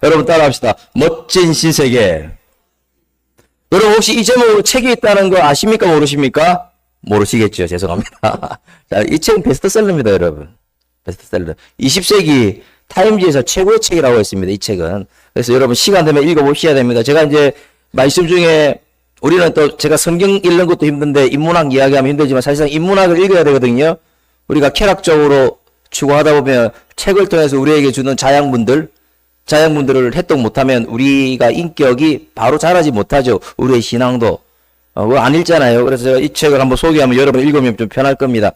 여러분 따라합시다. 멋진 신세계. 여러분 혹시 이 제목으로 책이 있다는 거 아십니까? 모르십니까? 모르시겠죠. 죄송합니다. 자, 이 책은 베스트셀러입니다, 여러분. 베스트셀러. 20세기 타임지에서 최고의 책이라고 했습니다, 이 책은. 그래서 여러분 시간 되면 읽어보셔야 됩니다. 제가 이제 말씀 중에 우리는 또 제가 성경 읽는 것도 힘든데 인문학 이야기하면 힘들지만 사실상 인문학을 읽어야 되거든요. 우리가 쾌락적으로 추구하다 보면 책을 통해서 우리에게 주는 자양분들을 획득 못하면 우리가 인격이 바로 자라지 못하죠. 우리의 신앙도. 그거 안 읽잖아요. 그래서 제가 이 책을 한번 소개하면 여러분 읽으면 좀 편할 겁니다.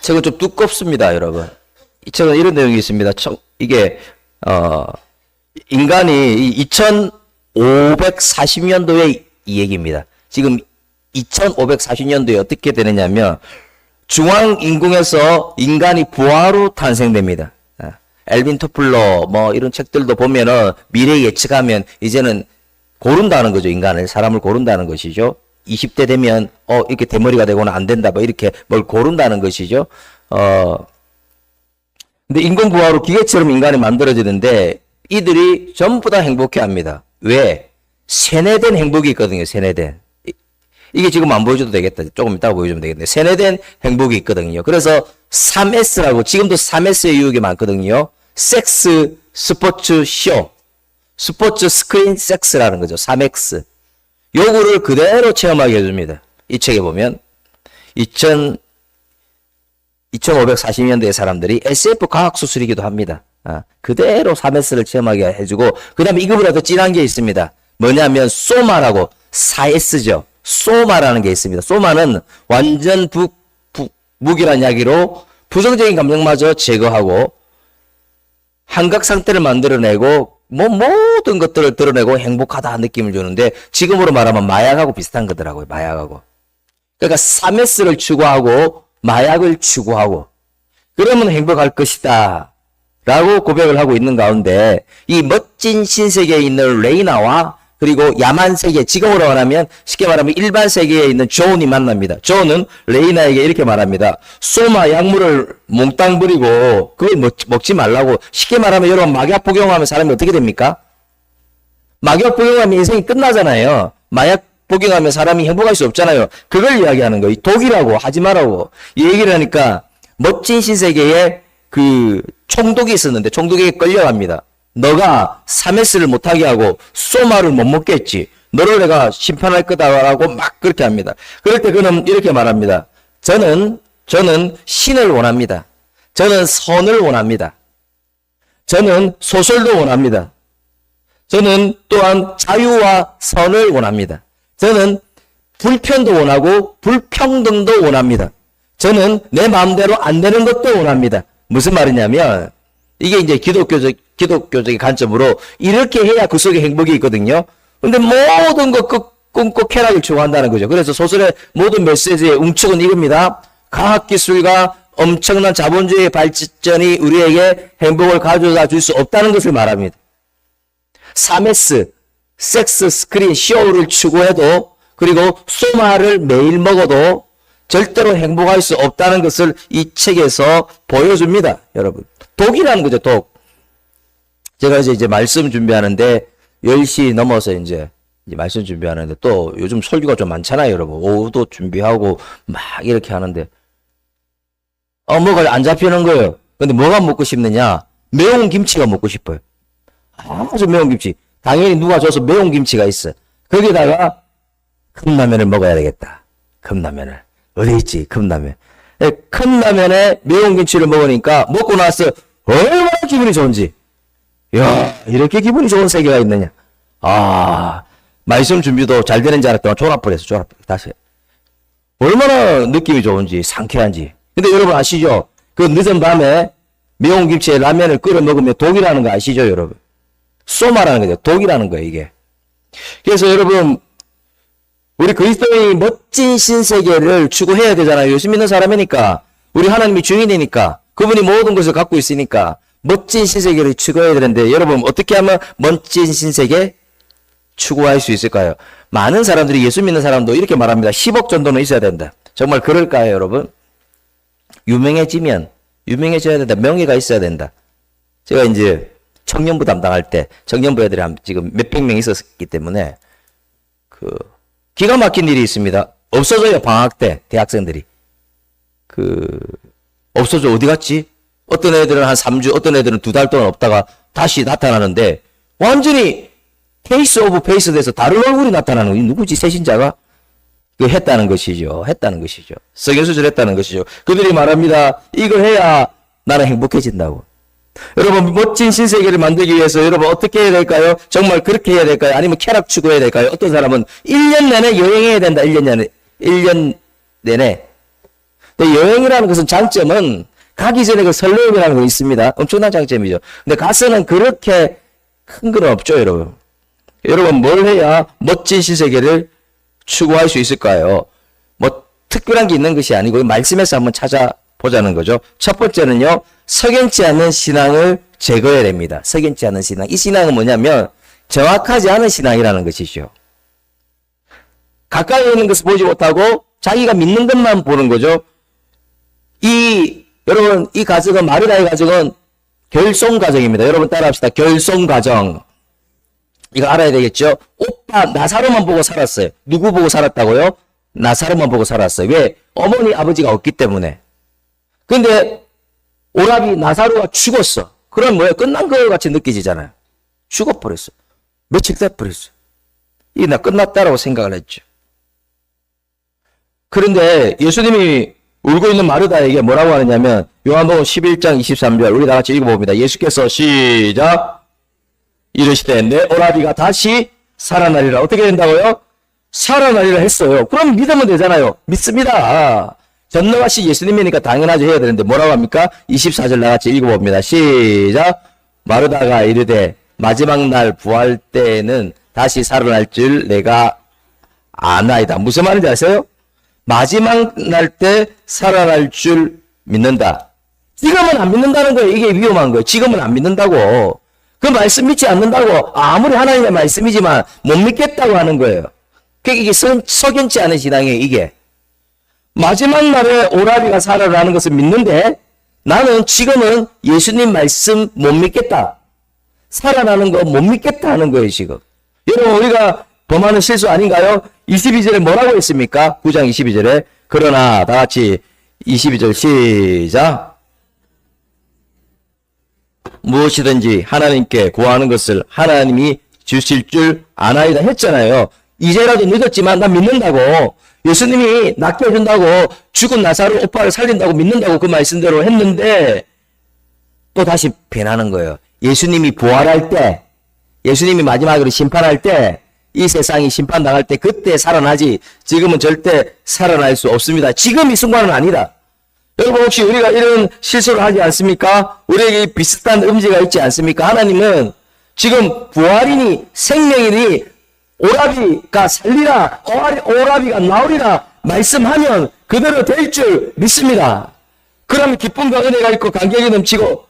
책은 좀 두껍습니다, 여러분. 이 책은 이런 내용이 있습니다. 이게, 인간이 2540년도의 이 얘기입니다. 지금 2540년도에 어떻게 되느냐면, 중앙인공에서 인간이 부하로 탄생됩니다. 엘빈 토플러, 이런 책들도 보면은 미래 예측하면 이제는 고른다는 거죠. 인간을, 사람을 고른다는 것이죠. 20대 되면, 이렇게 대머리가 되고는 안 된다. 이렇게 뭘 고른다는 것이죠. 근데 인공부하로 기계처럼 인간이 만들어지는데 이들이 전부 다 행복해 합니다. 왜? 세뇌된 행복이 있거든요. 세뇌된. 이게 지금 안 보여줘도 되겠다. 조금 이따가 보여주면 되겠네. 세뇌된 행복이 있거든요. 그래서 3S라고, 지금도 3S의 유혹이 많거든요. 섹스, 스포츠, 쇼. 스포츠, 스크린, 섹스라는 거죠. 3X. 요거를 그대로 체험하게 해줍니다. 이 책에 보면 2540년대의 사람들이 SF 과학수술이기도 합니다. 그대로 3S를 체험하게 해주고, 그 다음에 이거보다 더 진한 게 있습니다. 뭐냐면, 소마라고, 4S죠. 소마라는 게 있습니다. 소마는 완전 무기란 이야기로 부정적인 감정마저 제거하고, 한각 상태를 만들어내고, 모든 것들을 드러내고 행복하다 느낌을 주는데, 지금으로 말하면 마약하고 비슷한 거더라고요. 마약하고. 그러니까 3S를 추구하고, 마약을 추구하고 그러면 행복할 것이다 라고 고백을 하고 있는 가운데 이 멋진 신세계에 있는 레이나와 그리고 야만 세계, 지금으로 말하면 쉽게 말하면 일반 세계에 있는 존이 만납니다. 존은 레이나에게 이렇게 말합니다. 소마 약물을 몽땅 부리고 그걸 먹지 말라고. 쉽게 말하면 여러분 마약 복용하면 사람이 어떻게 됩니까? 마약 복용하면 인생이 끝나잖아요. 마약 복용하면 사람이 행복할 수 없잖아요. 그걸 이야기하는 거예요. 독이라고 하지 말라고. 이 얘기를 하니까 멋진 신세계에 그 총독이 있었는데 총독에게 끌려갑니다. 너가 3S를 못하게 하고 소마를 못 먹겠지. 너를 내가 심판할 거다라고 막 그렇게 합니다. 그럴 때 그는 이렇게 말합니다. 저는 신을 원합니다. 저는 선을 원합니다. 저는 소설도 원합니다. 저는 또한 자유와 선을 원합니다. 저는 불편도 원하고 불평등도 원합니다. 저는 내 마음대로 안 되는 것도 원합니다. 무슨 말이냐면 이게 이제 기독교적인 관점으로 이렇게 해야 그 속에 행복이 있거든요. 근데 모든 것 끊고 쾌락을 추구한다는 거죠. 그래서 소설의 모든 메시지의 웅축은 이겁니다. 과학기술과 엄청난 자본주의의 발전이 우리에게 행복을 가져다 줄 수 없다는 것을 말합니다. 3S, 섹스, 스크린, 쇼를 추구해도 그리고 소마를 매일 먹어도 절대로 행복할 수 없다는 것을 이 책에서 보여줍니다. 여러분. 독이라는 거죠, 독. 제가 이제 말씀 준비하는데 10시 넘어서 이제 말씀 준비하는데 또 요즘 설교가 좀 많잖아요, 여러분. 오후도 준비하고 막 이렇게 하는데 뭐가 안 잡히는 거예요. 근데 뭐가 먹고 싶느냐? 매운 김치가 먹고 싶어요. 아주 매운 김치. 당연히 누가 줘서 매운 김치가 있어. 거기다가 컵라면을 먹어야 되겠다. 컵라면을. 어디 있지? 컵라면. 컵라면에 매운 김치를 먹으니까 먹고 나서 얼마나 기분이 좋은지. 이야, 이렇게 기분이 좋은 세계가 있느냐. 말씀 준비도 잘 되는 줄 알았더니 졸아버렸어. 다시. 얼마나 느낌이 좋은지, 상쾌한지. 근데 여러분 아시죠? 그 늦은 밤에 매운 김치에 라면을 끓여 먹으면 독이라는 거 아시죠, 여러분? 소마라는 거죠. 독이라는 거예요, 이게. 그래서 여러분, 우리 그리스도인이 멋진 신세계를 추구해야 되잖아요. 예수 믿는 사람이니까. 우리 하나님이 주인이니까. 그분이 모든 것을 갖고 있으니까. 멋진 신세계를 추구해야 되는데, 여러분, 어떻게 하면 멋진 신세계 추구할 수 있을까요? 많은 사람들이 예수 믿는 사람도 이렇게 말합니다. 10억 정도는 있어야 된다. 정말 그럴까요, 여러분? 유명해져야 된다. 명예가 있어야 된다. 제가 이제 청년부 담당할 때 청년부 애들이 지금 몇백 명 있었기 때문에 기가 막힌 일이 있습니다. 없어져요. 방학 때 대학생들이 없어져. 어디 갔지? 어떤 애들은 한 3주, 어떤 애들은 2달 동안 없다가 다시 나타나는데 완전히 페이스 오브 페이스 돼서 다른 얼굴이 나타나는 거예요. 누구지? 새신자가? 했다는 것이죠. 석연수술 했다는 것이죠. 그들이 말합니다. 이걸 해야 나는 행복해진다고. 여러분, 멋진 신세계를 만들기 위해서 여러분 어떻게 해야 될까요? 정말 그렇게 해야 될까요? 아니면 쾌락 추구해야 될까요? 어떤 사람은 1년 내내 여행해야 된다. 1년 내내. 근데 여행이라는 것은 장점은 가기 전에 그 설레임이라는 거 있습니다. 엄청난 장점이죠. 근데 가서는 그렇게 큰 건 없죠, 여러분. 여러분, 뭘 해야 멋진 신세계를 추구할 수 있을까요? 뭐 특별한 게 있는 것이 아니고 말씀에서 한번 찾아보자는 거죠. 첫 번째는요. 석연치 않은 신앙을 제거해야 됩니다. 석연치 않은 신앙. 이 신앙은 뭐냐면 정확하지 않은 신앙이라는 것이죠. 가까이 있는 것을 보지 못하고 자기가 믿는 것만 보는 거죠. 여러분, 이 가정은, 마르다의 가정은 결손 가정입니다. 여러분 따라합시다. 결손 가정. 이거 알아야 되겠죠? 오빠 나사로만 보고 살았어요. 누구 보고 살았다고요? 나사로만 보고 살았어요. 왜? 어머니 아버지가 없기 때문에. 근데 오라비 나사로가 죽었어. 그럼 뭐예요? 끝난 것 같이 느껴지잖아요. 죽어버렸어. 며칠 돼버렸어. 이게 나 끝났다라고 생각을 했죠. 그런데 예수님이 울고 있는 마르다에게 뭐라고 하느냐면 요한복음 11장 23절 우리 다 같이 읽어봅니다. 예수께서 시작 이르시되 내 오라비가 다시 살아나리라. 어떻게 된다고요? 살아나리라 했어요. 그럼 믿으면 되잖아요. 믿습니다. 전능하신 예수님이니까 당연하지 해야 되는데 뭐라고 합니까? 24절 다 같이 읽어봅니다. 시작 마르다가 이르되 마지막 날 부활 때에는 다시 살아날 줄 내가 아나이다. 무슨 말인지 아세요? 마지막 날 때 살아날 줄 믿는다. 지금은 안 믿는다는 거예요. 이게 위험한 거예요. 지금은 안 믿는다고. 그 말씀 믿지 않는다고. 아무리 하나님의 말씀이지만 못 믿겠다고 하는 거예요. 이게 석연치 않은 신앙이에요. 이게. 마지막 날에 오라비가 살아나는 것을 믿는데 나는 지금은 예수님 말씀 못 믿겠다. 살아나는 거 못 믿겠다 하는 거예요. 지금. 여러분 우리가 범하는 실수 아닌가요? 22절에 뭐라고 했습니까? 9장 22절에 그러나 다 같이 22절 시작 무엇이든지 하나님께 구하는 것을 하나님이 주실 줄 아나이다 했잖아요. 이제라도 늦었지만 난 믿는다고. 예수님이 낫게 해준다고 죽은 나사로 오빠를 살린다고 믿는다고 그 말씀대로 했는데 또 다시 변하는 거예요. 예수님이 부활할 때 예수님이 마지막으로 심판할 때 이 세상이 심판당할 때 그때 살아나지 지금은 절대 살아날 수 없습니다. 지금 이 순간은 아니다. 여러분 혹시 우리가 이런 실수를 하지 않습니까? 우리에게 비슷한 음지가 있지 않습니까? 하나님은 지금 부활이니 생명이니 오라비가 살리라 오라비가 나오리라 말씀하면 그대로 될 줄 믿습니다. 그러면 기쁨과 은혜가 있고 감격이 넘치고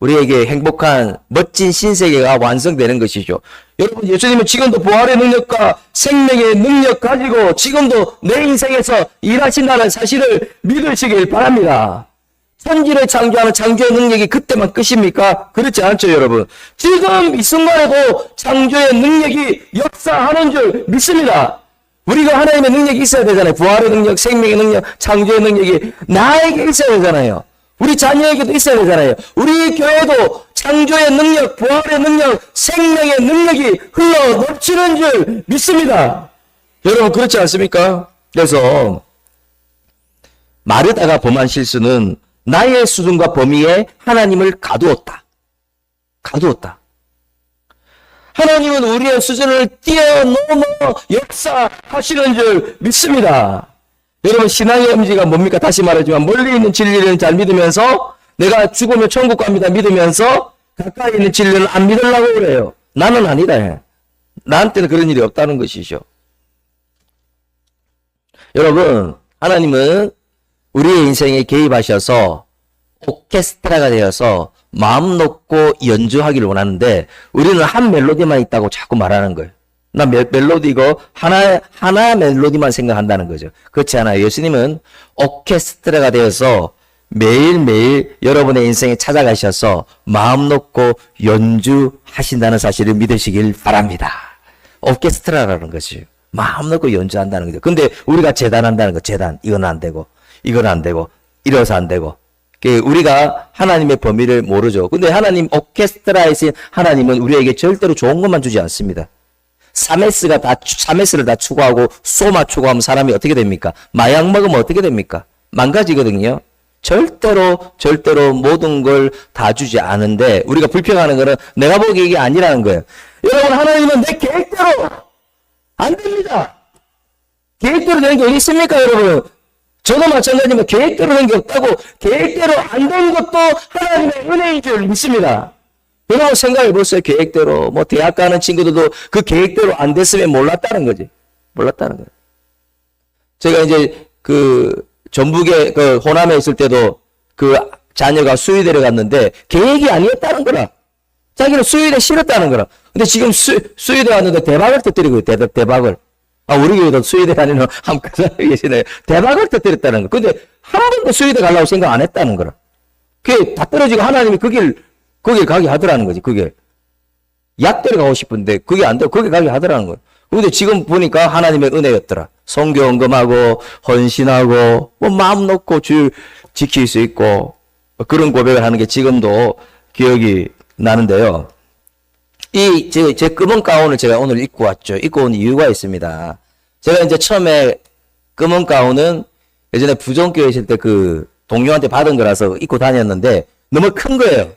우리에게 행복한 멋진 신세계가 완성되는 것이죠. 여러분 예수님은 지금도 부활의 능력과 생명의 능력 가지고 지금도 내 인생에서 일하신다는 사실을 믿으시길 바랍니다. 천지를 창조하는 창조의 능력이 그때만 끝입니까? 그렇지 않죠 여러분. 지금 이 순간에도 창조의 능력이 역사하는 줄 믿습니다. 우리가 하나님의 능력이 있어야 되잖아요. 부활의 능력, 생명의 능력, 창조의 능력이 나에게 있어야 되잖아요. 우리 자녀에게도 있어야 되잖아요. 우리 교회도 창조의 능력, 부활의 능력, 생명의 능력이 흘러 넘치는 줄 믿습니다. 여러분 그렇지 않습니까? 그래서 마르다가 범한 실수는 나의 수준과 범위에 하나님을 가두었다. 하나님은 우리의 수준을 뛰어넘어 역사하시는 줄 믿습니다. 여러분 신앙의 음지가 뭡니까? 다시 말하지만 멀리 있는 진리를 잘 믿으면서 내가 죽으면 천국 갑니다 믿으면서 가까이 있는 진리를 안 믿으려고 그래요. 나는 아니다. 나한테는 그런 일이 없다는 것이죠. 여러분 하나님은 우리의 인생에 개입하셔서 오케스트라가 되어서 마음 놓고 연주하기를 원하는데 우리는 한 멜로디만 있다고 자꾸 말하는 거예요. 나 멜로디고 하나 멜로디만 생각한다는 거죠. 그렇지 않아요. 예수님은 오케스트라가 되어서 매일매일 여러분의 인생에 찾아가셔서 마음 놓고 연주하신다는 사실을 믿으시길 바랍니다. 오케스트라라는 것이 마음 놓고 연주한다는 거죠. 근데 우리가 재단한다는 거, 재단. 이건 안 되고, 이건 안 되고, 이래서 안 되고. 우리가 하나님의 범위를 모르죠. 근데 하나님, 오케스트라이신 하나님은 우리에게 절대로 좋은 것만 주지 않습니다. 3S를 다 추구하고, 소마 추구하면 사람이 어떻게 됩니까? 마약 먹으면 어떻게 됩니까? 망가지거든요. 절대로 모든 걸 다 주지 않은데, 우리가 불평하는 거는 내가 보기에 이게 아니라는 거예요. 여러분, 하나님은 내 계획대로 안 됩니다. 계획대로 되는 게 어디 있습니까, 여러분? 저도 마찬가지지만 계획대로 된 게 없다고, 계획대로 안 된 것도 하나님의 은혜인 줄 믿습니다. 여러분 생각해 보세요. 계획대로. 뭐 대학 가는 친구들도 그 계획대로 안 됐으면 몰랐다는 거지. 몰랐다는 거예요. 제가 이제 그 전북에 그 호남에 있을 때도 그 자녀가 수의대를 갔는데 계획이 아니었다는 거라. 자기는 수의대 싫었다는 거라. 근데 지금 수의대 왔는데 대박을 터뜨리고 있대요. 대박을. 아, 우리 교회도 수의대 다니는 한 가족이 계시네요. 대박을 터뜨렸다는 거. 근데 한 번도 수의대 가려고 생각 안 했다는 거라. 그게 다 떨어지고 하나님이 거길 가게 하더라는 거지, 그게. 약대로 가고 싶은데, 그게 안 되고, 거기 가게 하더라는 거예요. 근데 지금 보니까 하나님의 은혜였더라. 성교 헌금하고, 헌신하고, 뭐, 마음 놓고 주 지킬 수 있고, 그런 고백을 하는 게 지금도 기억이 나는데요. 제 검은 가운을 제가 오늘 입고 왔죠. 입고 온 이유가 있습니다. 제가 이제 처음에 검은 가운은 예전에 부정교회 있을 때 그 동료한테 받은 거라서 입고 다녔는데, 너무 큰 거예요.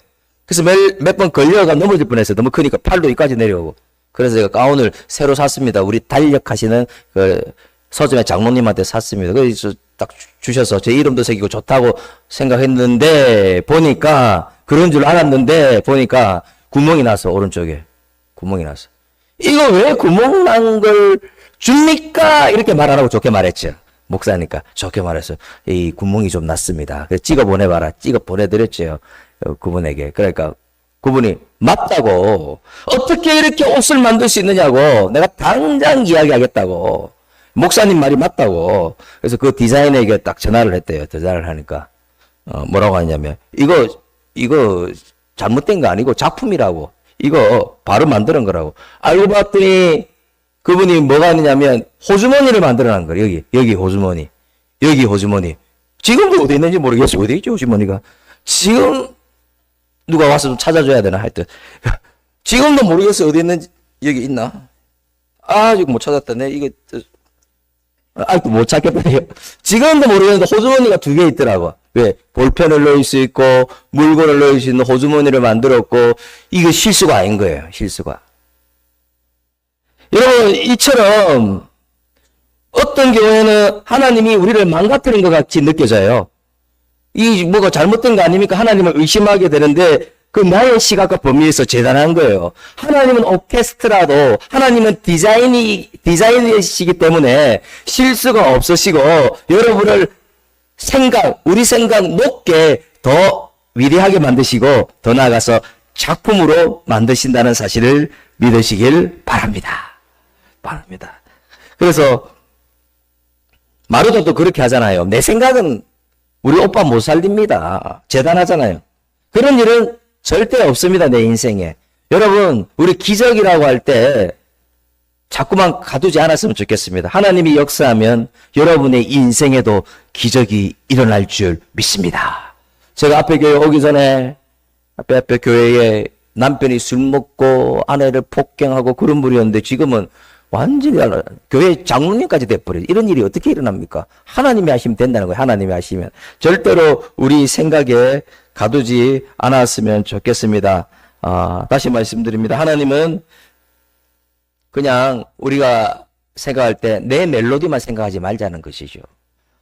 그래서 몇 번 걸려가 넘어질 뻔했어요. 너무 크니까 팔도 여기까지 내려오고. 그래서 제가 가운을 새로 샀습니다. 우리 달력하시는 그 서점의 장로님한테 샀습니다. 그래서 딱 주셔서 제 이름도 새기고 좋다고 생각했는데 보니까 그런 줄 알았는데 보니까 구멍이 나서 오른쪽에 구멍이 나서 이거 왜 구멍 난 걸 줍니까? 이렇게 말 안 하고 좋게 말했죠. 목사니까 좋게 말했어요. 이 구멍이 좀 났습니다. 그래서 찍어 보내봐라. 찍어 보내드렸죠. 그분에게. 그러니까 그분이 맞다고. 어떻게 이렇게 옷을 만들 수 있느냐고. 내가 당장 이야기하겠다고. 목사님 말이 맞다고. 그래서 그 디자이너에게 딱 전화를 했대요. 전화를 하니까 뭐라고 하냐면 이거 잘못된 거 아니고 작품이라고. 이거 바로 만드는 거라고. 알고 봤더니 그분이 뭐가 있느냐면 호주머니를 만들어낸 거예요. 여기 호주머니. 여기 호주머니. 지금도 어디 있는지 모르겠어요. 어디 있지 호주머니가. 지금 누가 와서 좀 찾아줘야 되나 하여튼 지금도 모르겠어요. 어디 있는지. 여기 있나? 아직 못 찾았다네. 이게 아직도 못 찾겠다요. 지금도 모르겠는데 호주머니가 2개 있더라고. 왜? 볼펜을 넣을 수 있고 물건을 넣을 수 있는 호주머니를 만들었고 이거 실수가 아닌 거예요. 실수가. 여러분 이처럼 어떤 경우에는 하나님이 우리를 망가뜨린 것 같이 느껴져요. 이 뭐가 잘못된 거 아닙니까? 하나님을 의심하게 되는데 그 나의 시각과 범위에서 재단한 거예요. 하나님은 오케스트라도 하나님은 디자인이시기 때문에 실수가 없으시고 여러분을 우리 생각 높게 더 위대하게 만드시고 더 나아가서 작품으로 만드신다는 사실을 믿으시길 바랍니다. 그래서 마루도도 그렇게 하잖아요. 내 생각은 우리 오빠 못 살립니다. 재단하잖아요. 그런 일은 절대 없습니다. 내 인생에. 여러분 우리 기적이라고 할 때 자꾸만 가두지 않았으면 좋겠습니다. 하나님이 역사하면 여러분의 인생에도 기적이 일어날 줄 믿습니다. 제가 앞에 교회 오기 전에 앞에 교회에 남편이 술 먹고 아내를 폭행하고 그런 분이었는데 지금은 완전히 교회 장로님까지 돼버려요. 이런 일이 어떻게 일어납니까? 하나님이 하시면 된다는 거예요. 하나님이 하시면. 절대로 우리 생각에 가두지 않았으면 좋겠습니다. 다시 말씀드립니다. 하나님은 그냥 우리가 생각할 때 내 멜로디만 생각하지 말자는 것이죠.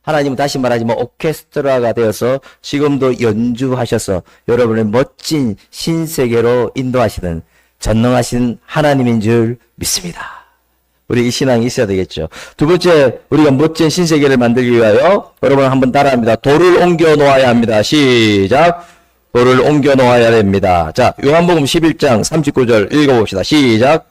하나님은 다시 말하지만 오케스트라가 되어서 지금도 연주하셔서 여러분의 멋진 신세계로 인도하시는 전능하신 하나님인 줄 믿습니다. 우리 이 신앙이 있어야 되겠죠. 두 번째, 우리가 멋진 신세계를 만들기 위하여 여러분 한번 따라합니다. 돌을 옮겨 놓아야 합니다. 시작. 돌을 옮겨 놓아야 됩니다. 자, 요한복음 11장 39절 읽어봅시다. 시작.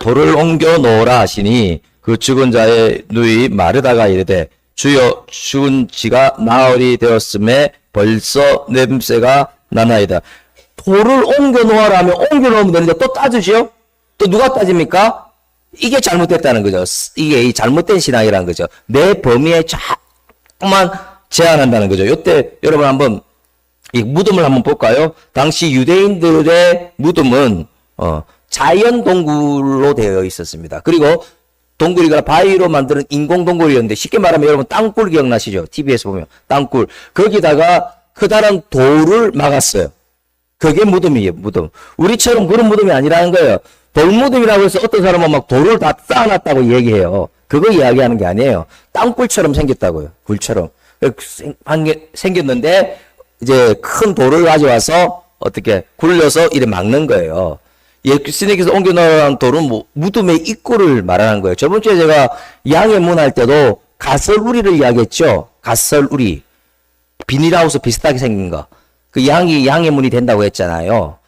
돌을 옮겨 놓으라 하시니 그 죽은 자의 누이 마르다가 이르되 주여 죽은 지가 나흘이 되었음에 벌써 냄새가 나나이다. 돌을 옮겨 놓아라 하면 옮겨 놓으면 되는데 또 따지죠? 또 누가 따집니까? 이게 잘못됐다는 거죠. 이게 이 잘못된 신앙이라는 거죠. 내 범위에 자꾸만 제한한다는 거죠. 이때 여러분 한번 이 무덤을 한번 볼까요? 당시 유대인들의 무덤은 자연 동굴로 되어 있었습니다. 그리고 동굴이가 바위로 만드는 인공 동굴이었는데 쉽게 말하면 여러분 땅굴 기억나시죠? TV에서 보면 땅굴. 거기다가 커다란 돌을 막았어요. 그게 무덤이에요, 무덤. 우리처럼 그런 무덤이 아니라는 거예요. 돌무덤이라고 해서 어떤 사람은 막 돌을 다 쌓아놨다고 얘기해요. 그거 이야기하는 게 아니에요. 땅굴처럼 생겼다고요. 굴처럼. 생겼는데 이제 큰 돌을 가져와서 어떻게 굴려서 이래 막는 거예요. 예수님께서 옮겨 놓은 돌은 뭐 무덤의 입구를 말하는 거예요. 저번 주에 제가 양의 문 할 때도 가설우리를 이야기했죠. 가설우리. 비닐하우스 비슷하게 생긴 거. 그 양의 문이 된다고 했잖아요.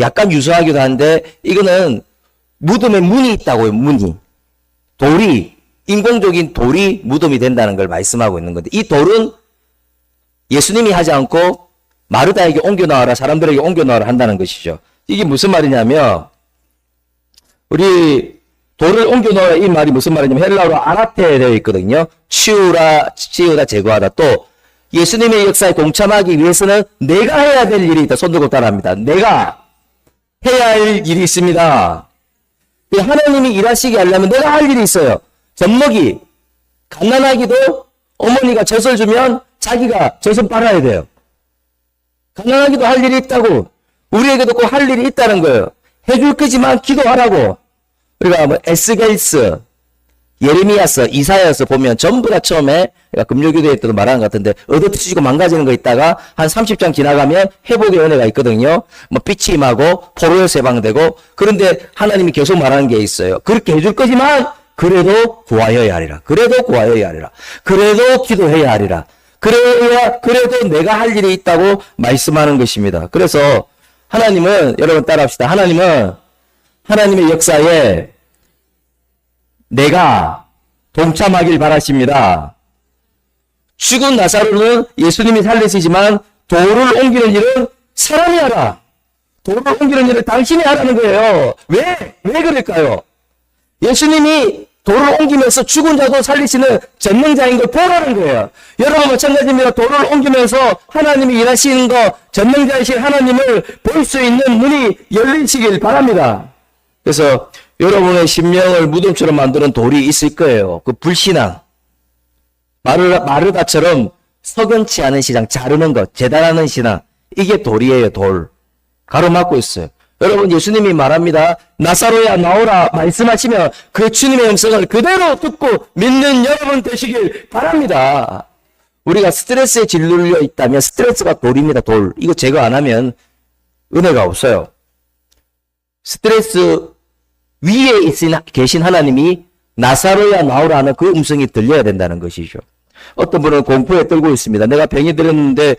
약간 유사하기도 한데 이거는 무덤에 문이 있다고요. 문이. 돌이 인공적인 돌이 무덤이 된다는 걸 말씀하고 있는 건데 이 돌은 예수님이 하지 않고 마르다에게 옮겨 나와라 사람들에게 옮겨 나와라 한다는 것이죠. 이게 무슨 말이냐면 우리 돌을 옮겨 놓아라 이 말이 무슨 말이냐면 헬라어로 아나테 되어 있거든요. 치우다 제거하다. 또 예수님의 역사에 동참하기 위해서는 내가 해야 될 일이 있다. 손 들고 따라합니다. 내가 해야 할 일이 있습니다. 하나님이 일하시게 하려면 내가 할 일이 있어요. 젖먹이. 갓난아기도 어머니가 젖을 주면 자기가 젖은 빨아야 돼요. 갓난아기도 할 일이 있다고. 우리에게도 꼭 할 일이 있다는 거예요. 해줄 거지만 기도하라고. 우리가 뭐 에스겔스, 예레미야서, 이사야서 보면 전부 다 처음에 금요기도에 때도 말하는 것 같은데 얻어트시고 망가지는 거 있다가 한 30장 지나가면 회복의 은혜가 있거든요. 뭐 빛이 임하고 포로에서 해방되고 그런데 하나님이 계속 말하는 게 있어요. 그렇게 해줄 거지만 그래도 구하여야 하리라. 그래도 구하여야 하리라. 그래도 기도해야 하리라. 그래도 내가 할 일이 있다고 말씀하는 것입니다. 그래서 하나님은 여러분 따라합시다. 하나님은 하나님의 역사에 내가 동참하길 바라십니다. 죽은 나사로는 예수님이 살리시지만 돌을 옮기는 일은 사람이 하라. 돌을 옮기는 일을 당신이 하라는 거예요. 왜 그럴까요? 예수님이 돌을 옮기면서 죽은 자도 살리시는 전능자인 걸 보라는 거예요. 여러분 마찬가지입니다. 돌을 옮기면서 하나님이 일하시는 거 전능자이신 하나님을 볼 수 있는 문이 열리시길 바랍니다. 그래서 여러분의 심령을 무덤처럼 만드는 돌이 있을 거예요. 그 불신앙. 마르다처럼 석연치 않은 신앙, 자르는 것, 재단하는 신앙. 이게 돌이에요, 돌. 가로막고 있어요. 여러분, 예수님이 말합니다. 나사로야, 나오라. 말씀하시면 그 주님의 음성을 그대로 듣고 믿는 여러분 되시길 바랍니다. 우리가 스트레스에 짓눌려 있다면 스트레스가 돌입니다, 돌. 이거 제거 안 하면 은혜가 없어요. 스트레스 위에 계신 하나님이 나사로야 나오라 하는 그 음성이 들려야 된다는 것이죠. 어떤 분은 공포에 떨고 있습니다. 내가 병이 들었는데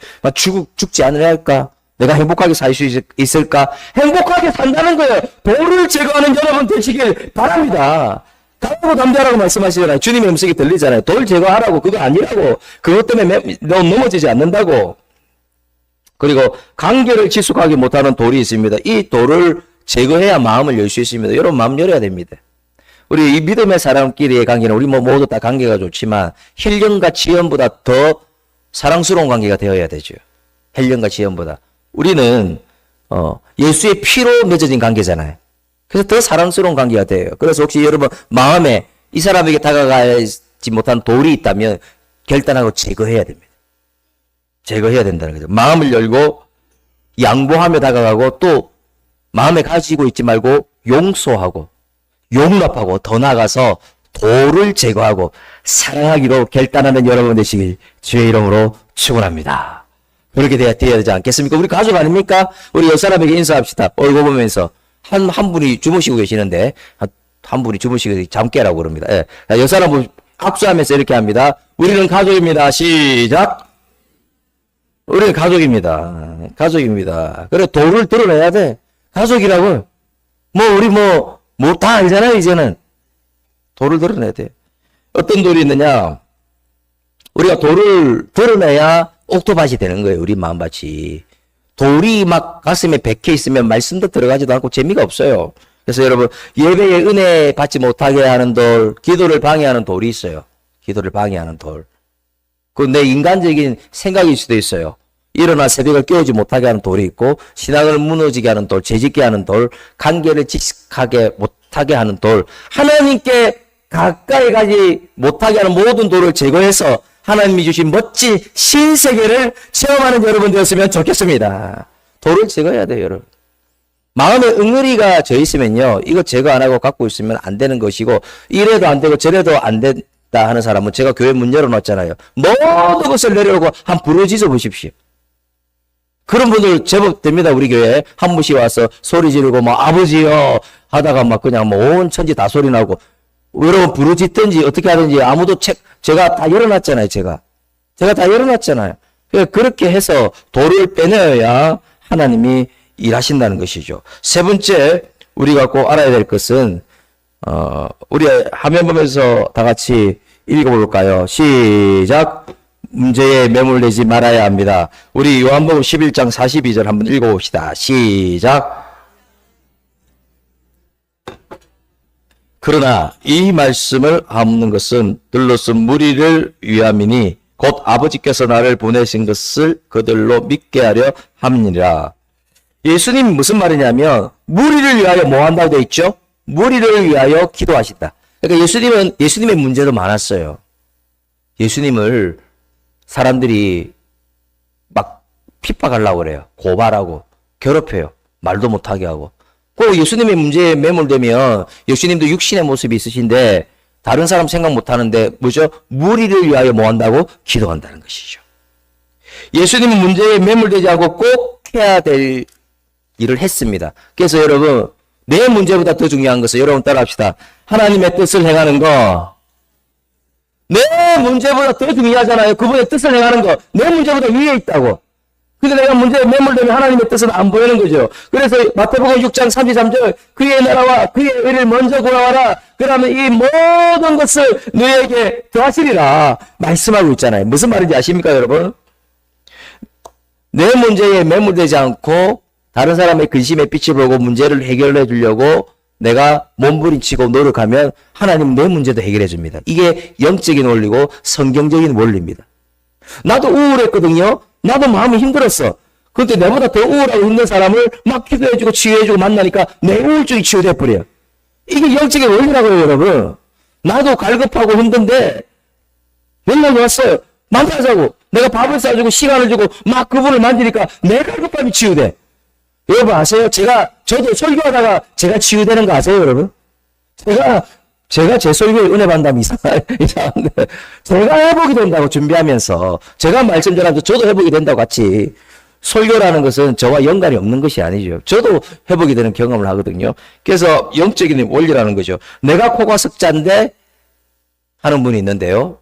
죽지 않으려 할까? 내가 행복하게 살 수 있을까? 행복하게 산다는 거예요. 돌을 제거하는 여러분 되시길 바랍니다. 강하고 담대하라고 말씀하시잖아요. 주님의 음성이 들리잖아요. 돌 제거하라고. 그거 아니라고. 그것 때문에 넘어지지 않는다고. 그리고 관계를 지속하지 못하는 돌이 있습니다. 이 돌을 제거해야 마음을 열 수 있습니다. 여러분 마음 열어야 됩니다. 우리 이 믿음의 사람끼리의 관계는 우리 모두 다 관계가 좋지만 헬령과 지연보다 더 사랑스러운 관계가 되어야 되죠. 헬령과 지연보다. 우리는 예수의 피로 맺어진 관계잖아요. 그래서 더 사랑스러운 관계가 돼요. 그래서 혹시 여러분 마음에 이 사람에게 다가가지 못한 돌이 있다면 결단하고 제거해야 됩니다. 제거해야 된다는 거죠. 마음을 열고 양보하며 다가가고 또 마음에 가지고 있지 말고 용서하고 용납하고 더 나아가서 돌을 제거하고 사랑하기로 결단하는 여러분 되시길 주의 이름으로 축원합니다. 그렇게 돼야 되지 않겠습니까? 우리 가족 아닙니까? 우리 옆 사람에게 인사합시다. 얼굴 보면서 한 분이 주무시고 계시는데 한 분이 주무시고 잠 깨라고 그럽니다. 예. 옆 사람 악수하면서 이렇게 합니다. 우리는 가족입니다. 시작. 우리는 가족입니다. 가족입니다. 그래 돌을 드러내야 돼. 가족이라고. 우리 다 알잖아요, 이제는. 돌을 드러내야 돼. 어떤 돌이 있느냐. 우리가 돌을 드러내야 옥토밭이 되는 거예요. 우리 마음밭이. 돌이 막 가슴에 박혀 있으면 말씀도 들어가지도 않고 재미가 없어요. 그래서 여러분, 예배에 은혜 받지 못하게 하는 돌, 기도를 방해하는 돌이 있어요. 기도를 방해하는 돌. 그 내 인간적인 생각일 수도 있어요. 일어나 새벽을 깨우지 못하게 하는 돌이 있고, 신앙을 무너지게 하는 돌, 죄짓게 하는 돌, 관계를 지식하게 못하게 하는 돌, 하나님께 가까이 가지 못하게 하는 모든 돌을 제거해서 하나님이 주신 멋진 신세계를 체험하는 여러분 되었으면 좋겠습니다. 돌을 제거해야 돼요, 여러분. 마음에 응어리가 져 있으면요, 이거 제거 안 하고 갖고 있으면 안 되는 것이고, 이래도 안 되고 저래도 안 된다 하는 사람은 제가 교회 문 열어놨잖아요. 모든 것을 내려오고 한 부르짖어 보십시오. 그런 분들 제법 됩니다. 우리 교회에 한 분씩 와서 소리 지르고 뭐 아버지요 하다가 막 그냥 뭐 온 천지 다 소리 나고, 여러분 부르짖든지 어떻게 하든지 아무도 제가 다 열어놨잖아요. 제가 다 열어놨잖아요. 그렇게 해서 돌을 빼내야 하나님이 일하신다는 것이죠. 세 번째 우리가 꼭 알아야 될 것은 우리 화면 보면서 다 같이 읽어볼까요? 시작. 문제에 매몰되지 말아야 합니다. 우리 요한복음 11장 42절 한번 읽어봅시다. 시작. 그러나 이 말씀을 함는 것은 들러 쓴 무리를 위함이니 곧 아버지께서 나를 보내신 것을 그들로 믿게 하려 함이니라. 예수님이 무슨 말이냐면 무리를 위하여 뭐 한다고 되어 있죠? 무리를 위하여 기도하신다. 그러니까 예수님의 문제도 많았어요. 예수님을 사람들이 막 핍박하려고 그래요. 고발하고 괴롭혀요. 말도 못하게 하고. 꼭 예수님의 문제에 매몰되면 예수님도 육신의 모습이 있으신데 다른 사람 생각 못하는데 뭐죠? 무리를 위하여 뭐 한다고? 기도한다는 것이죠. 예수님은 문제에 매몰되지 않고 꼭 해야 될 일을 했습니다. 그래서 여러분, 내 문제보다 더 중요한 것은 여러분 따라합시다. 하나님의 뜻을 행하는 거. 내 문제보다 더 중요하잖아요. 그분의 뜻을 행하는 거. 내 문제보다 위에 있다고. 근데 내가 문제에 매몰되면 하나님의 뜻은 안 보이는 거죠. 그래서 마태복음 6장 33절 그의 나라와 그의 의를 먼저 구하라. 그러면 이 모든 것을 너에게 더하시리라 말씀하고 있잖아요. 무슨 말인지 아십니까 여러분? 내 문제에 매몰되지 않고 다른 사람의 근심에 빛을 보고 문제를 해결해 주려고 내가 몸부림치고 노력하면 하나님은 내 문제도 해결해 줍니다. 이게 영적인 원리고 성경적인 원리입니다. 나도 우울했거든요. 나도 마음이 힘들었어. 그런데 내보다 더 우울하고 힘든 사람을 막 기도해주고 치유해주고 만나니까 내 우울증이 치유돼 버려요. 이게 영적인 원리라고요, 여러분. 나도 갈급하고 힘든데 연락이 왔어요. 만나자고. 내가 밥을 싸주고 시간을 주고 막 그분을 만지니까 내 갈급함이 치유돼. 여러분 아세요? 저도 설교하다가 제가 치유되는 거 아세요, 여러분? 제가 제 설교에 은혜 받는다면 이상한데, 제가 회복이 된다고 준비하면서, 제가 말씀 전하면서 저도 회복이 된다고 같이, 설교라는 것은 저와 연관이 없는 것이 아니죠. 저도 회복이 되는 경험을 하거든요. 그래서 영적인 원리라는 거죠. 내가 코가 석자인데 하는 분이 있는데요.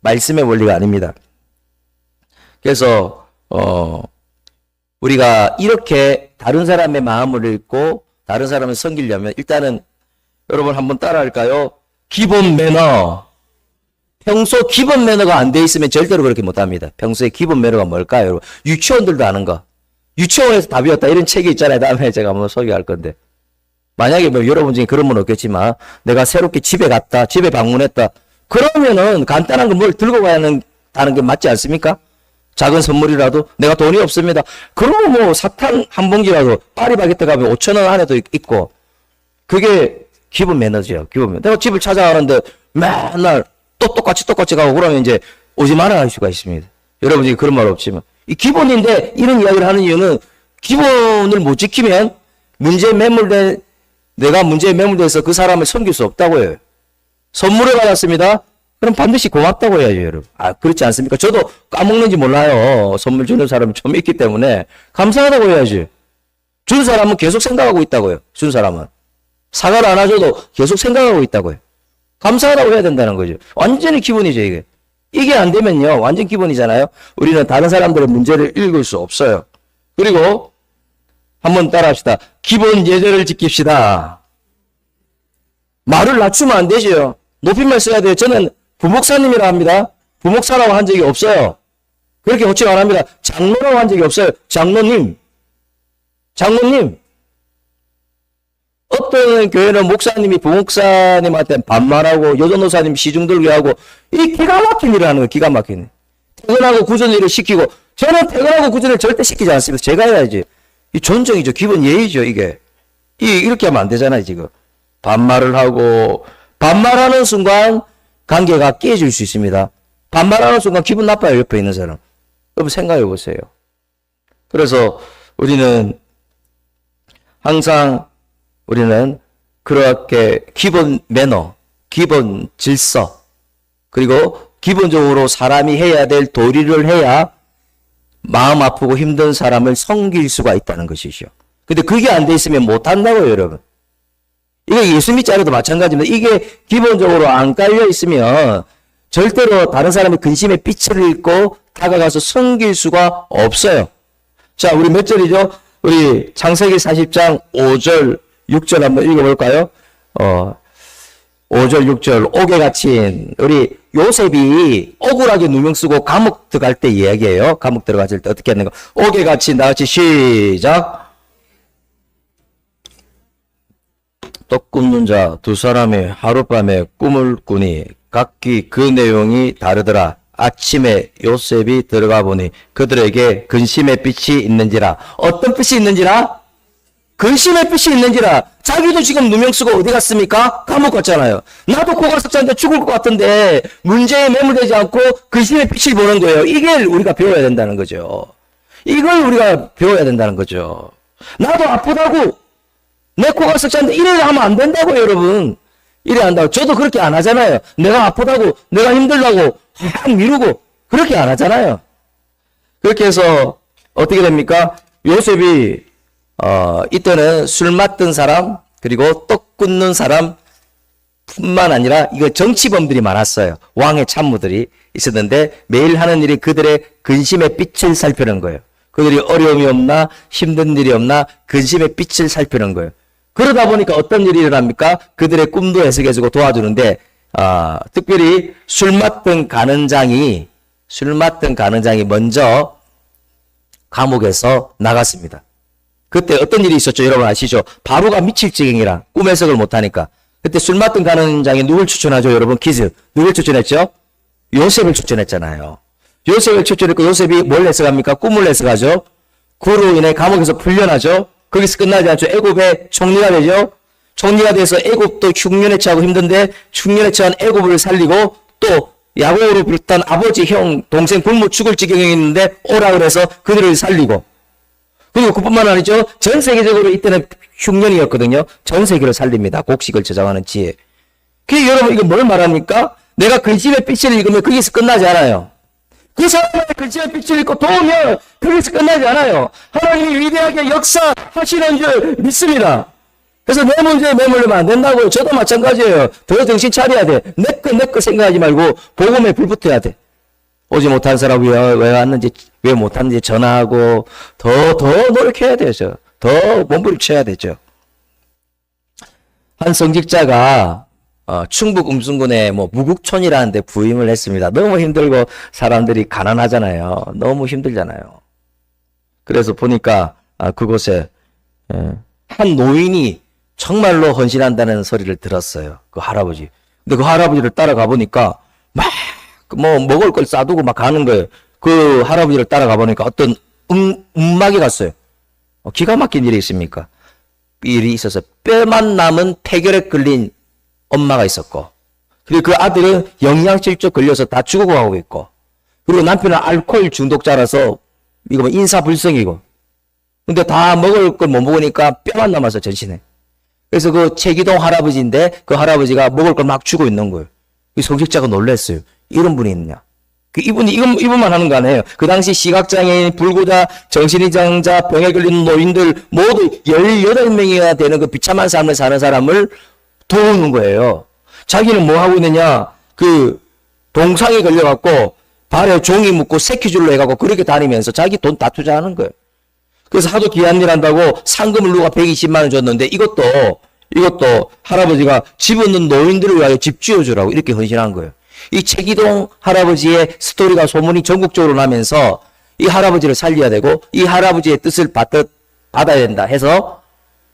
말씀의 원리가 아닙니다. 그래서, 우리가 이렇게 다른 사람의 마음을 읽고 다른 사람을 섬기려면 일단은 여러분 한번 따라할까요? 기본 매너. 평소 기본 매너가 안 돼 있으면 절대로 그렇게 못합니다. 평소에 기본 매너가 뭘까요, 여러분? 유치원들도 아는 거. 유치원에서 다 배웠다 이런 책이 있잖아요. 다음에 제가 한번 소개할 건데. 만약에 뭐 여러분 중에 그런 분 없겠지만 내가 새롭게 집에 갔다, 집에 방문했다. 그러면은 간단한 거 뭘 들고 가야 하는 게 맞지 않습니까? 작은 선물이라도 내가 돈이 없습니다. 그러면 뭐 사탕 한 봉지라도 파리바게뜨 가면 5,000원 안에도 있고 그게 기본 매너죠. 기본 매너. 내가 집을 찾아가는데 맨날 또 똑같이 가고 그러면 이제 오지 말아야 할 수가 있습니다. 여러분이 그런 말 없지만 이 기본인데 이런 이야기를 하는 이유는 기본을 못 지키면 내가 문제에 매몰돼서 그 사람을 섬길 수 없다고 해요. 선물을 받았습니다. 그럼 반드시 고맙다고 해야죠, 여러분. 그렇지 않습니까? 저도 까먹는지 몰라요. 선물 주는 사람이 좀 있기 때문에 감사하다고 해야지. 준 사람은 계속 생각하고 있다고요. 준 사람은. 사과를 안 해줘도 계속 생각하고 있다고요. 감사하다고 해야 된다는 거죠. 완전히 기본이죠, 이게. 이게 안 되면요, 완전 기본이잖아요. 우리는 다른 사람들의 문제를 읽을 수 없어요. 그리고 한번 따라합시다. 기본 예절을 지킵시다. 말을 낮추면 안 되죠. 높임말 써야 돼요. 저는 부목사님이라 합니다. 부목사라고 한 적이 없어요. 그렇게 호칭 안 합니다. 장로라고 한 적이 없어요. 장로님. 어떤 교회는 목사님이 부목사님한테 반말하고 여전도사님 시중 들게 하고 이 기가 막힌 일을 하는 거예요. 기가 막힌 일. 퇴근하고 구전 일을 시키고 저는 퇴근하고 구전을 절대 시키지 않습니다. 제가 해야지. 이 존중이죠. 기본 예의죠. 이게. 이렇게 하면 안 되잖아요. 지금. 반말을 하고 반말하는 순간 관계가 깨질 수 있습니다. 반말하는 순간 기분 나빠요. 옆에 있는 사람. 여러분 생각해 보세요. 그래서 우리는 항상 그렇게 기본 매너, 기본 질서, 그리고 기본적으로 사람이 해야 될 도리를 해야 마음 아프고 힘든 사람을 섬길 수가 있다는 것이죠. 근데 그게 안 돼 있으면 못 한다고요, 여러분. 이게 예수 믿지 않아도 마찬가지입니다. 이게 기본적으로 안 깔려 있으면 절대로 다른 사람의 근심의 빛을 읽고 다가가서 섬길 수가 없어요. 자, 우리 몇 절이죠? 우리 창세기 40장 5절, 6절 한번 읽어볼까요? 5절, 6절. 옥에 갇힌 우리 요셉이 억울하게 누명 쓰고 감옥 들어갈 때 이야기예요. 감옥 들어갔을 때 어떻게 했는가? 옥에 갇힌 다 같이 시작. 떡 굽는 자 두 사람이 하룻밤에 꿈을 꾸니 각기 그 내용이 다르더라. 아침에 요셉이 들어가 보니 그들에게 근심의 빛이 있는지라. 어떤 빛이 있는지라? 근심의 빛이 있는지라. 자기도 지금 누명 쓰고 어디 갔습니까? 감옥 갔잖아요. 나도 고각석자인데 죽을 것 같은데 문제에 매몰되지 않고 근심의 빛을 보는 거예요. 이게 우리가 배워야 된다는 거죠. 이걸 우리가 배워야 된다는 거죠. 나도 아프다고 내 고각석자인데 이래 하면 안 된다고요, 여러분. 이래 한다고. 저도 그렇게 안 하잖아요. 내가 아프다고, 내가 힘들다고 확 미루고 그렇게 안 하잖아요. 그렇게 해서 어떻게 됩니까? 요셉이 이때는 술 맡던 사람 그리고 떡 굽는 사람 뿐만 아니라 이거 정치범들이 많았어요. 왕의 참모들이 있었는데 매일 하는 일이 그들의 근심의 빛을 살피는 거예요. 그들이 어려움이 없나 힘든 일이 없나 근심의 빛을 살피는 거예요. 그러다 보니까 어떤 일이 일어납니까? 그들의 꿈도 해석해주고 도와주는데 특별히 술 맡던 가는장이 먼저 감옥에서 나갔습니다. 그때 어떤 일이 있었죠? 여러분 아시죠? 바로가 미칠 지경이라 꿈 해석을 못하니까. 그때 술 맡던 가는장이 누굴 추천하죠? 여러분 퀴즈. 누굴 추천했죠? 요셉을 추천했잖아요. 요셉을 추천했고 요셉이 뭘 해석합니까? 꿈을 해석하죠. 그로 인해 감옥에서 풀려나죠. 거기서 끝나지 않죠. 애굽의 총리가 되죠. 총리가 돼서 애굽도 흉년에 처하고 힘든데 흉년에 처한 애굽을 살리고 또 야곱으로 비롯한 아버지, 형, 동생 굶어 죽을 지경에 있는데 오라 그래서 그들을 살리고 그리고 그뿐만 아니죠. 전 세계적으로 이때는 흉년이었거든요. 전 세계를 살립니다. 곡식을 저장하는 지혜. 그 여러분 이거 뭘 말합니까? 내가 근심의 빛을 읽으면 거기서 끝나지 않아요. 그 사람의 근심의 빛을 읽고 도우면 거기서 끝나지 않아요. 하나님이 위대하게 역사하시는 줄 믿습니다. 그래서 내 문제에 매몰리면 안 된다고요. 저도 마찬가지예요. 더 정신 차려야 돼. 내 거 생각하지 말고 복음에 불붙어야 돼. 오지 못한 사람 왜 왔는지 왜 못하는지 전화하고 더 노력해야 되죠. 더 몸부림쳐야 되죠. 한 성직자가 충북 음성군의 무국촌이라는 데 부임을 했습니다. 너무 힘들고 사람들이 가난하잖아요. 너무 힘들잖아요. 그래서 보니까 그곳에 한 노인이 정말로 헌신한다는 소리를 들었어요. 그 할아버지. 근데 그 할아버지를 따라가 보니까 막 먹을 걸 싸두고 막 가는 거예요. 그 할아버지를 따라가 보니까 어떤 움막이 갔어요. 기가 막힌 일이 있습니까? 일이 있어서 뼈만 남은 폐결핵 걸린 엄마가 있었고, 그리고 그 아들은 영양실조 걸려서 다 죽어가고 있고, 그리고 남편은 알코올 중독자라서 이거 인사불성이고, 근데 다 먹을 걸 못 먹으니까 뼈만 남아서 전신에. 그래서 그 최기동 할아버지인데 그 할아버지가 먹을 걸 막 주고 있는 거예요. 이 성직자가 놀랐어요. 이런 분이 있느냐. 이분만 하는 거 아니에요. 그 당시 시각장애인, 불구자, 정신이장자, 병에 걸린 노인들 모두 18명이나 되는 그 비참한 삶을 사는 사람을 도우는 거예요. 자기는 뭐 하고 있느냐. 그 동상에 걸려갖고 발에 종이 묶고 새끼줄로 해갖고 그렇게 다니면서 자기 돈 다 투자하는 거예요. 그래서 하도 귀한 일 한다고 상금을 누가 120만 원 줬는데 이것도 할아버지가 집 없는 노인들을 위하여 집 지어주라고 이렇게 헌신한 거예요. 이 최기동 할아버지의 스토리가 소문이 전국적으로 나면서 이 할아버지를 살려야 되고 이 할아버지의 뜻을 받아야 된다 해서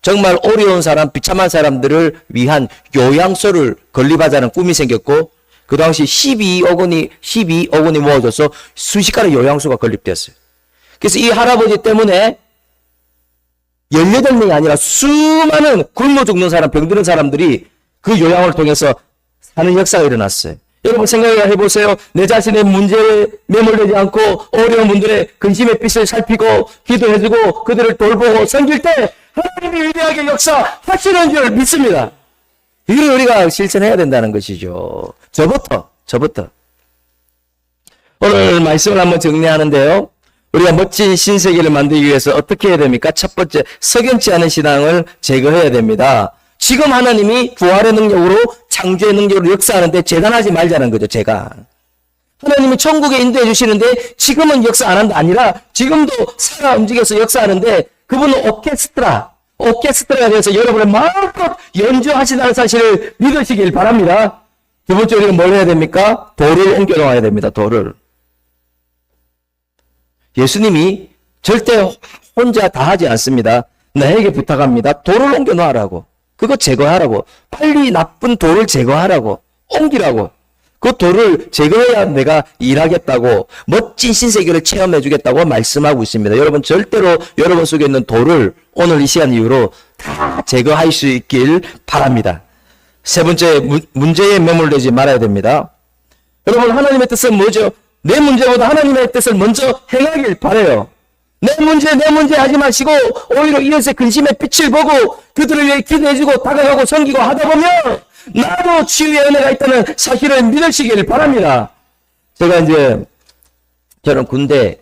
정말 어려운 사람, 비참한 사람들을 위한 요양소를 건립하자는 꿈이 생겼고 그 당시 12억 원이 모아져서 순식간에 요양소가 건립되었어요. 그래서 이 할아버지 때문에 18명이 아니라 수많은 굶어 죽는 사람, 병드는 사람들이 그 요양을 통해서 사는 역사가 일어났어요. 여러분 생각해 보세요. 내 자신의 문제에 매몰되지 않고 어려운 분들의 근심의 빛을 살피고 기도해주고 그들을 돌보고 섬길 때 하나님이 위대하게 역사하시는 줄 믿습니다. 이걸 우리가 실천해야 된다는 것이죠. 저부터. 오늘 말씀을 한번 정리하는데요. 우리가 멋진 신세계를 만들기 위해서 어떻게 해야 됩니까? 첫 번째, 석연치 않은 신앙을 제거해야 됩니다. 지금 하나님이 부활의 능력으로 창조의 능력으로 역사하는데 재단하지 말자는 거죠. 제가 하나님이 천국에 인도해 주시는데 지금은 역사 안 한다 아니라 지금도 살아 움직여서 역사하는데 그분은 오케스트라가 돼서 여러분의 마음껏 연주하시다는 사실을 믿으시길 바랍니다. 두 번째 우리가 뭘 해야 됩니까? 돌을 옮겨 놓아야 됩니다. 돌을. 예수님이 절대 혼자 다 하지 않습니다. 나에게 부탁합니다. 돌을 옮겨 놓으라고. 그거 제거하라고. 빨리 나쁜 돌을 제거하라고. 옮기라고. 그 돌을 제거해야 내가 일하겠다고 멋진 신세계를 체험해 주겠다고 말씀하고 있습니다. 여러분 절대로 여러분 속에 있는 돌을 오늘 이 시간 이후로 다 제거할 수 있길 바랍니다. 세 번째, 문제에 매몰되지 말아야 됩니다. 여러분 하나님의 뜻은 뭐죠? 내 문제보다 하나님의 뜻을 먼저 행하길 바라요. 내 문제 하지 마시고 오히려 이웃의 근심의 빛을 보고 그들을 위해 기도해주고 다가가고 섬기고 하다 보면 나도 치유의 은혜가 있다는 사실을 믿으시길 바랍니다. 저는 군대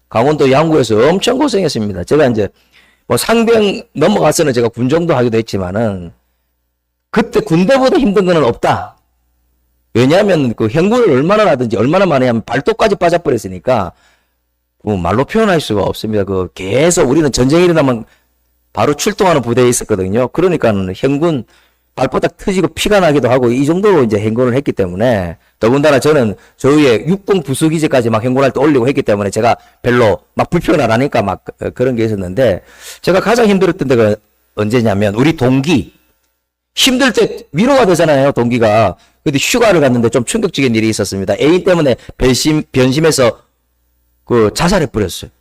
강원도 양구에서 엄청 고생했습니다. 제가 이제 뭐 상병 넘어가서는 제가 군정도 하기도 했지만은 그때 군대보다 힘든 거는 없다. 왜냐하면 그 행군을 얼마나 하든지 얼마나 많이 하면 발톱까지 빠져버렸으니까 말로 표현할 수가 없습니다. 계속 우리는 전쟁이 일어나면 바로 출동하는 부대에 있었거든요. 그러니까 행군 발바닥 터지고 피가 나기도 하고 이 정도로 이제 행군을 했기 때문에 더군다나 저는 저희의 육군 부수기지까지 막 행군할 때 올리고 했기 때문에 제가 별로 막 불평을 안 하니까 막 그런 게 있었는데 제가 가장 힘들었던 데가 언제냐면 우리 동기 힘들 때 위로가 되잖아요. 동기가. 근데 휴가를 갔는데 좀 충격적인 일이 있었습니다. 애인 때문에 변심해서 자살해 버렸어요.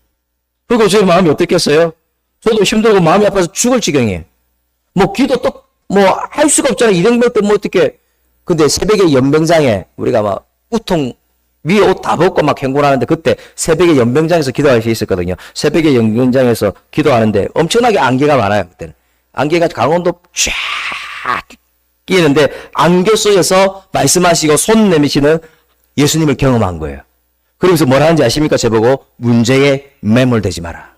그리고 제 마음이 어땠겠어요? 저도 힘들고 마음이 아파서 죽을 지경이에요. 기도 할 수가 없잖아요. 200명 때 어떻게. 근데 새벽에 연병장에 우리가 막 우통 위에 옷 다 벗고 막 행군하는데 그때 새벽에 연병장에서 기도할 수 있었거든요. 새벽에 연병장에서 기도하는데 엄청나게 안개가 많아요. 그때는. 안개가 강원도 쫙 끼는데 안개 속에서 말씀하시고 손 내미시는 예수님을 경험한 거예요. 그러면서 뭐라 하는지 아십니까? 저보고 문제에 매몰되지 마라.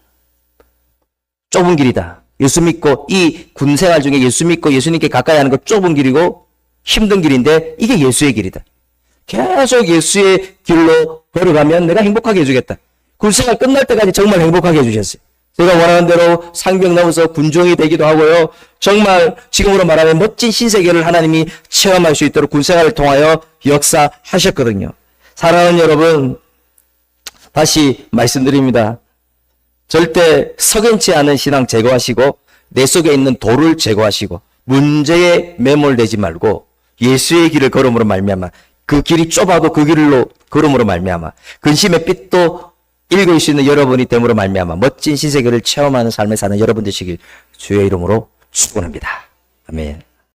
좁은 길이다. 예수 믿고 이 군생활 중에 예수 믿고 예수님께 가까이 하는 거 좁은 길이고 힘든 길인데 이게 예수의 길이다. 계속 예수의 길로 걸어가면 내가 행복하게 해주겠다. 군생활 끝날 때까지 정말 행복하게 해주셨어요. 제가 원하는 대로 상병 넘어서 군종이 되기도 하고요. 정말 지금으로 말하면 멋진 신세계를 하나님이 체험할 수 있도록 군생활을 통하여 역사하셨거든요. 사랑하는 여러분, 다시 말씀드립니다. 절대 석연치 않은 신앙 제거하시고 내 속에 있는 돌을 제거하시고 문제에 매몰되지 말고 예수의 길을 걸음으로 말미암아 그 길이 좁아도 그 길로 걸음으로 말미암아 근심의 빛도 읽을 수 있는 여러분이 됨으로 말미암아 멋진 신세계를 체험하는 삶을 사는 여러분 되시길 주의 이름으로 축원합니다. 아멘.